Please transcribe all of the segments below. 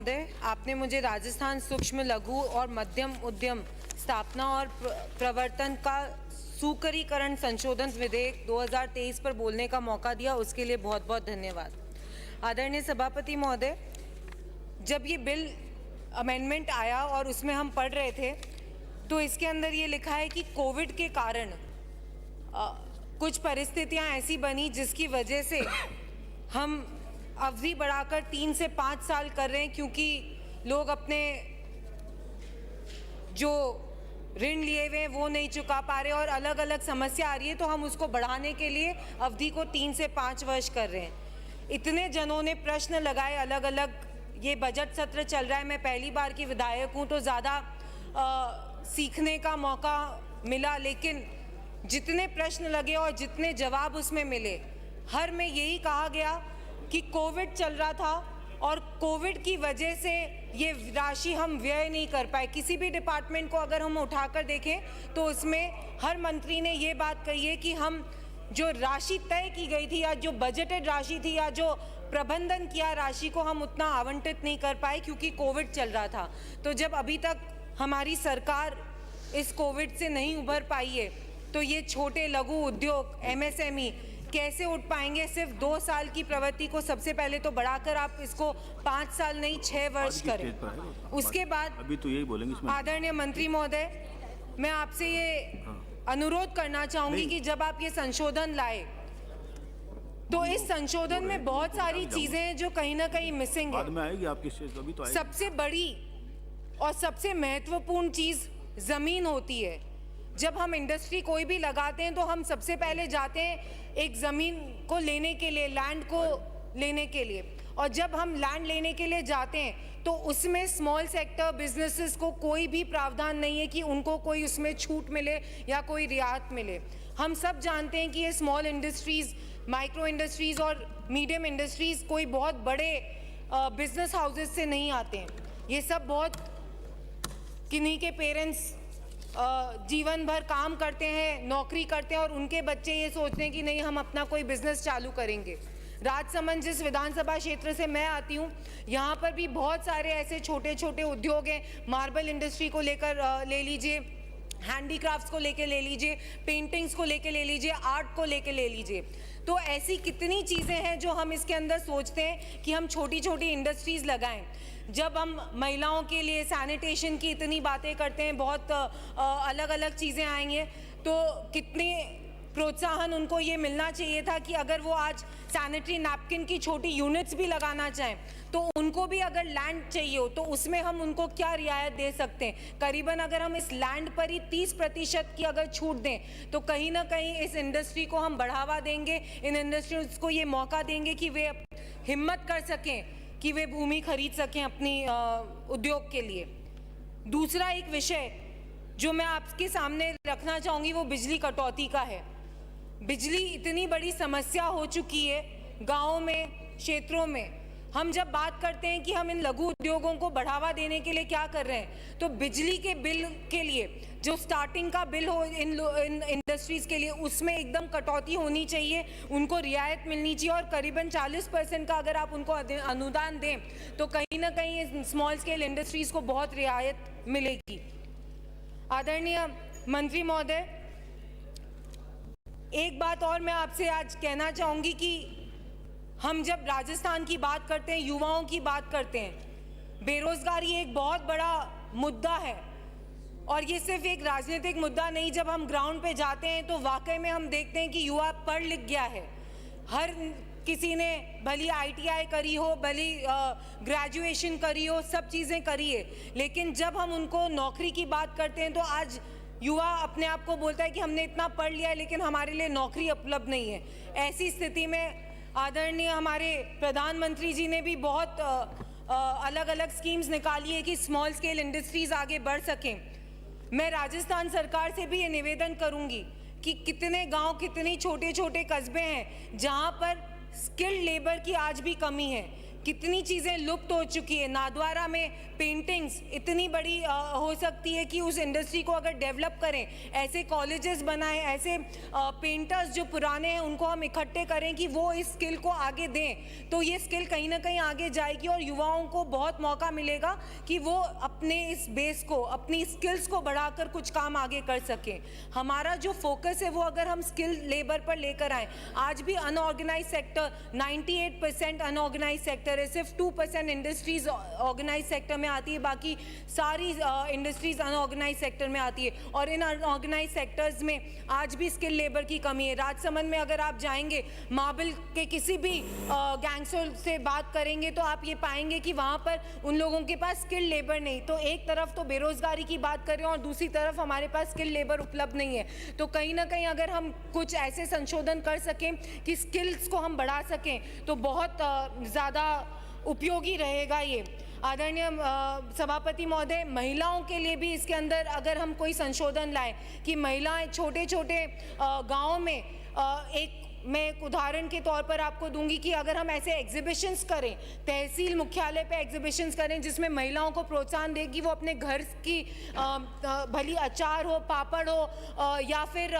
आपने मुझे राजस्थान सूक्ष्म लघु और मध्यम उद्यम स्थापना और प्रवर्तन का सुकरीकरण संशोधन विधेयक 2023 पर बोलने का मौका दिया, उसके लिए बहुत बहुत धन्यवाद। आदरणीय सभापति महोदय, जब ये बिल अमेंडमेंट आया और उसमें हम पढ़ रहे थे तो इसके अंदर ये लिखा है कि कोविड के कारण कुछ परिस्थितियां ऐसी बनी जिसकी वजह से हम अवधि बढ़ाकर 3 से 5 साल कर रहे हैं, क्योंकि लोग अपने जो ऋण लिए हुए हैं वो नहीं चुका पा रहे और अलग अलग समस्या आ रही है, तो हम उसको बढ़ाने के लिए अवधि को 3 से 5 वर्ष कर रहे हैं। इतने जनों ने प्रश्न लगाए, अलग अलग ये बजट सत्र चल रहा है, मैं पहली बार की विधायक हूँ तो ज़्यादा सीखने का मौका मिला, लेकिन जितने प्रश्न लगे और जितने जवाब उसमें मिले, हर में यही कहा गया कि कोविड चल रहा था और कोविड की वजह से ये राशि हम व्यय नहीं कर पाए। किसी भी डिपार्टमेंट को अगर हम उठाकर देखें तो उसमें हर मंत्री ने ये बात कही है कि हम जो राशि तय की गई थी या जो बजटेड राशि थी या जो प्रबंधन किया राशि को, हम उतना आवंटित नहीं कर पाए क्योंकि कोविड चल रहा था। तो जब अभी तक हमारी सरकार इस कोविड से नहीं उभर पाई है तो ये छोटे लघु उद्योग MSME कैसे उठ पाएंगे। सिर्फ 2 साल की प्रवृत्ति को सबसे पहले तो बढ़ाकर आप इसको 5 साल नहीं 6 वर्ष करें। उसके बाद अभी तो यही बोलेंगे। आदरणीय मंत्री महोदय, मैं आपसे ये अनुरोध करना चाहूंगी कि जब आप ये संशोधन लाए तो इस संशोधन में बहुत सारी चीजें हैं जो कहीं ना कहीं मिसिंग है। बाद में आएगी आपकी स्टेज, अभी तो आएगी। सबसे बड़ी और सबसे महत्वपूर्ण चीज जमीन होती है। जब हम इंडस्ट्री कोई भी लगाते हैं तो हम सबसे पहले जाते हैं एक ज़मीन को लेने के लिए, लैंड को लेने के लिए, और जब हम लैंड लेने के लिए जाते हैं तो उसमें स्मॉल सेक्टर बिजनेसेस को कोई भी प्रावधान नहीं है कि उनको कोई उसमें छूट मिले या कोई रियायत मिले। हम सब जानते हैं कि ये स्मॉल इंडस्ट्रीज़, माइक्रो इंडस्ट्रीज़ और मीडियम इंडस्ट्रीज़ कोई बहुत बड़े बिजनेस हाउसेस से नहीं आते हैं। ये सब बहुत किन्हीं के पेरेंट्स जीवन भर काम करते हैं, नौकरी करते हैं और उनके बच्चे ये सोचते हैं कि नहीं हम अपना कोई बिजनेस चालू करेंगे। राजसमंद जिस विधानसभा क्षेत्र से मैं आती हूँ, यहाँ पर भी बहुत सारे ऐसे छोटे छोटे उद्योग हैं। मार्बल इंडस्ट्री को लेकर ले लीजिए, हैंडीक्राफ्ट्स को लेके ले लीजिए, पेंटिंग्स को लेके ले लीजिए, आर्ट को लेके ले लीजिए। तो ऐसी कितनी चीज़ें हैं जो हम इसके अंदर सोचते हैं कि हम छोटी छोटी इंडस्ट्रीज़ लगाएं। जब हम महिलाओं के लिए सैनिटेशन की इतनी बातें करते हैं, बहुत अलग अलग चीज़ें आएंगी, तो कितनी प्रोत्साहन उनको ये मिलना चाहिए था कि अगर वो आज सैनिटरी नैपकिन की छोटी यूनिट्स भी लगाना चाहें तो उनको भी अगर लैंड चाहिए हो तो उसमें हम उनको क्या रियायत दे सकते हैं। करीबन अगर हम इस लैंड पर ही 30% की अगर छूट दें तो कहीं ना कहीं इस इंडस्ट्री को हम बढ़ावा देंगे, इन इंडस्ट्रीज को ये मौका देंगे कि वे हिम्मत कर सकें कि वे भूमि खरीद सकें अपनी उद्योग के लिए। दूसरा एक विषय जो मैं आपके सामने रखना चाहूँगी वो बिजली कटौती का है। बिजली इतनी बड़ी समस्या हो चुकी है गाँवों में, क्षेत्रों में। हम जब बात करते हैं कि हम इन लघु उद्योगों को बढ़ावा देने के लिए क्या कर रहे हैं, तो बिजली के बिल के लिए जो स्टार्टिंग का बिल हो इन इंडस्ट्रीज़ के लिए, उसमें एकदम कटौती होनी चाहिए, उनको रियायत मिलनी चाहिए और करीबन 40% का अगर आप उनको अनुदान दें तो कहीं ना कहीं स्मॉल स्केल इंडस्ट्रीज़ को बहुत रियायत मिलेगी। आदरणीय मंत्री महोदय, एक बात और मैं आपसे आज कहना चाहूँगी कि हम जब राजस्थान की बात करते हैं, युवाओं की बात करते हैं, बेरोजगारी एक बहुत बड़ा मुद्दा है और ये सिर्फ एक राजनीतिक मुद्दा नहीं। जब हम ग्राउंड पे जाते हैं तो वाकई में हम देखते हैं कि युवा पढ़ लिख गया है। हर किसी ने भली ITI करी हो, भली ग्रेजुएशन करी हो, सब चीज़ें करी है, लेकिन जब हम उनको नौकरी की बात करते हैं तो आज युवा अपने आप को बोलता है कि हमने इतना पढ़ लिया है लेकिन हमारे लिए नौकरी उपलब्ध नहीं है। ऐसी स्थिति में आदरणीय हमारे प्रधानमंत्री जी ने भी बहुत अलग अलग स्कीम्स निकाली है कि स्मॉल स्केल इंडस्ट्रीज़ आगे बढ़ सकें। मैं राजस्थान सरकार से भी ये निवेदन करूंगी कि कितने गांव, कितने छोटे छोटे कस्बे हैं जहां पर स्किल्ड लेबर की आज भी कमी है। कितनी चीज़ें लुप्त हो चुकी है। नादवारा में पेंटिंग्स इतनी बड़ी हो सकती है कि उस इंडस्ट्री को अगर डेवलप करें, ऐसे कॉलेजेस बनाएं, ऐसे पेंटर्स जो पुराने हैं उनको हम इकट्ठे करें कि वो इस स्किल को आगे दें, तो ये स्किल कहीं ना कहीं आगे जाएगी और युवाओं को बहुत मौका मिलेगा कि वो अपने इस बेस को, अपनी स्किल्स को बढ़ाकर कुछ काम आगे कर सकें। हमारा जो फोकस है वो अगर हम स्किल लेबर पर लेकर आए, आज भी अनऑर्गेनाइज सेक्टर 98% अनऑर्गेनाइज सेक्टर है, सिर्फ 2% इंडस्ट्रीज ऑर्गेनाइज सेक्टर में आती है, बाकी सारी इंडस्ट्रीज अनऑर्गेनाइज सेक्टर में आती है। और इन अनऑर्गेनाइज सेक्टर्स में आज भी स्किल लेबर की कमी है। राजसमंद में अगर आप जाएंगे, मार्बल के किसी भी गैंगस्टर से बात करेंगे तो आप ये पाएंगे कि वहाँ पर उन लोगों के पास स्किल लेबर नहीं। तो एक तरफ तो बेरोजगारी की बात कर रहे हैं और दूसरी तरफ हमारे पास स्किल लेबर उपलब्ध नहीं है। तो कहीं ना कहीं अगर हम कुछ ऐसे संशोधन कर सकें कि स्किल्स को हम बढ़ा सकें तो बहुत ज़्यादा उपयोगी रहेगा ये। आदरणीय सभापति महोदय, महिलाओं के लिए भी इसके अंदर अगर हम कोई संशोधन लाएं कि महिलाएं छोटे छोटे गाँव में एक, मैं एक उदाहरण के तौर पर आपको दूंगी कि अगर हम ऐसे एग्जीबिशंस करें, तहसील मुख्यालय पे एग्जीबिशंस करें जिसमें महिलाओं को प्रोत्साहन दे कि वो अपने घर की भली अचार हो, पापड़ हो या फिर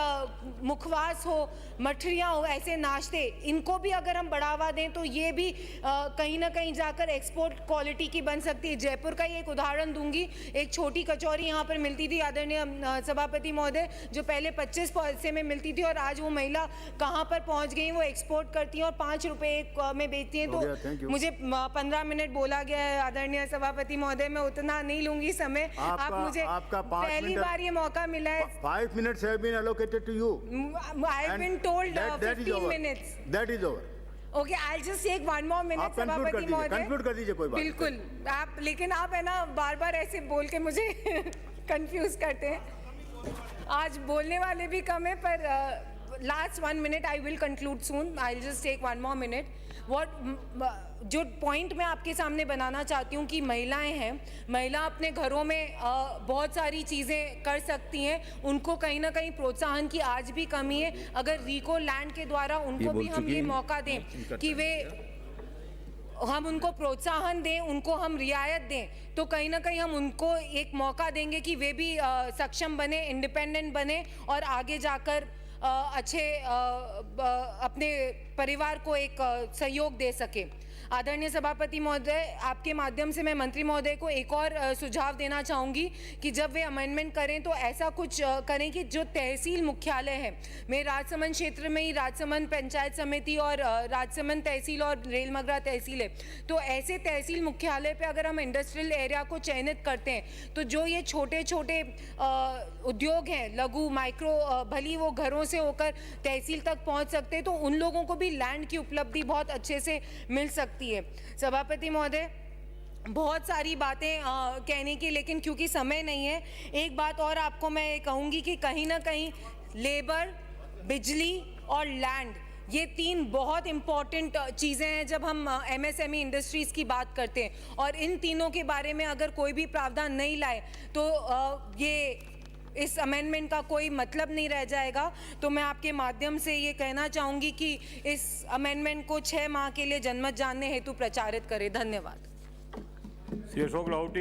मुखवास हो, मठरियाँ हो, ऐसे नाश्ते, इनको भी अगर हम बढ़ावा दें तो ये भी कहीं ना कहीं जाकर एक्सपोर्ट क्वालिटी की बन सकती है। जयपुर का ही एक उदाहरण दूंगी, एक छोटी कचौरी यहाँ पर मिलती थी आदरणीय सभापति महोदय, जो पहले 25 पैसे में मिलती थी और आज वो महिला कहाँ पर पहुंच गई, वो एक्सपोर्ट करती हैं और 5 रुपए में बेचती हैं। तो मुझे 15 मिनट बोला गया है आदरणीय सभापति महोदय, मैं उतना नहीं लूंगी समय। आप मुझे पहली बार ये मौका मिला है। 5 minutes have been allocated to you. I have been told 15 minutes. That is over. Okay, I'll just take one more minute सभापति महोदय। कंक्लूड कर दीजिए, कोई बात नहीं। बिल्कुल आप, लेकिन आप है ना बार बार ऐसे बोल के मुझे कंफ्यूज करते हैं। आज बोलने वाले भी कम है, पर last 1 minute I will conclude soon. I'll just take one more minute. जो पॉइंट मैं आपके सामने बनाना चाहती हूँ कि महिलाएं हैं, महिला अपने घरों में बहुत सारी चीज़ें कर सकती हैं, उनको कहीं ना कहीं प्रोत्साहन की आज भी कमी है। अगर रिको लैंड के द्वारा उनको भी हम ये मौका दें कि वे, हम उनको प्रोत्साहन दें, उनको हम रियायत दें, तो कहीं ना कहीं हम उनको एक मौका देंगे कि वे भी सक्षम बने, इंडिपेंडेंट बने और आगे जाकर अच्छे अपने परिवार को एक सहयोग दे सके। आदरणीय सभापति महोदय, आपके माध्यम से मैं मंत्री महोदय को एक और सुझाव देना चाहूँगी कि जब वे अमेंडमेंट करें तो ऐसा कुछ करें कि जो तहसील मुख्यालय है, मैं राजसमंद क्षेत्र में ही राजसमंद पंचायत समिति और राजसमंद तहसील और रेलमगरा तहसील है, तो ऐसे तहसील मुख्यालय पे अगर हम इंडस्ट्रियल एरिया को चयनित करते हैं तो जो ये छोटे छोटे उद्योग हैं, लघु माइक्रो, भली वो घरों से होकर तहसील तक पहुँच सकते हैं, तो उन लोगों को भी लैंड की उपलब्धि बहुत अच्छे से मिल सकती है। सभापति महोदय, बहुत सारी बातें कहने की, लेकिन क्योंकि समय नहीं है, एक बात और आपको मैं कहूँगी कि कहीं ना कहीं लेबर, बिजली और लैंड, ये 3 बहुत इम्पॉर्टेंट चीज़ें हैं जब हम MSME इंडस्ट्रीज़ की बात करते हैं। और इन तीनों के बारे में अगर कोई भी प्रावधान नहीं लाए तो ये इस अमेंडमेंट का कोई मतलब नहीं रह जाएगा। तो मैं आपके माध्यम से ये कहना चाहूँगी कि इस अमेंडमेंट को 6 माह के लिए जनमत जानने हेतु प्रचारित करें। धन्यवाद। श्री अशोक लाहोटी।